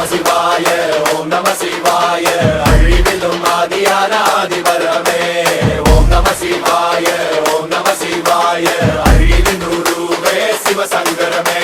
சிவாய ஓம் நம சிவாய அழிவிலும் ஆதியான ஆதிபரமே ஓம் நம சிவாய ஓம் நம சிவாய அழிவின் உருவே சிவசங்கரமே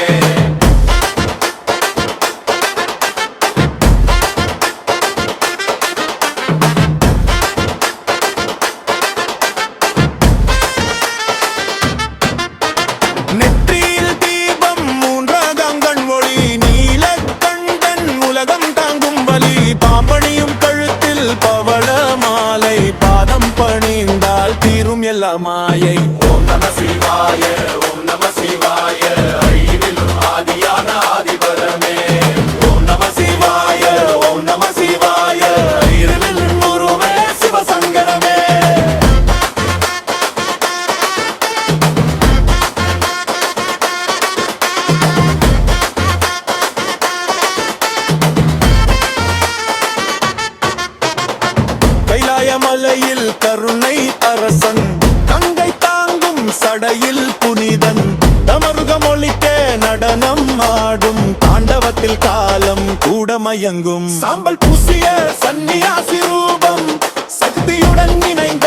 நெற்றியில் தீபம் மூன்றாகங்கண் ஒளி நீலக்கண்டன் உலகம் தாங்கும் வலி பாம்பணியும் கழுத்தில் பவள மாலை பாதம் பணிந்தால் தீரும் எல்லா மாயை ஓம் நம சிவாய ஓம் நம சிவாய அழிவிலும் ஆதியான ஆதிபரமே ஓம் நம சிவாய ஓம் நம சிவாய அழிவின் உருவே சிவசங்கரமே கைலாய மலையில் கருணை அரசன் கங்கை தாங்கும் சடையில் புனிதன் தமருகம் ஒலிக்க நடனம் ஆடும் தாண்டவத்தில் காலம் கூட மயங்கும் சாம்பல் பூசிய சன்னியாசி ரூபம் சக்தியுடன் இணைந்த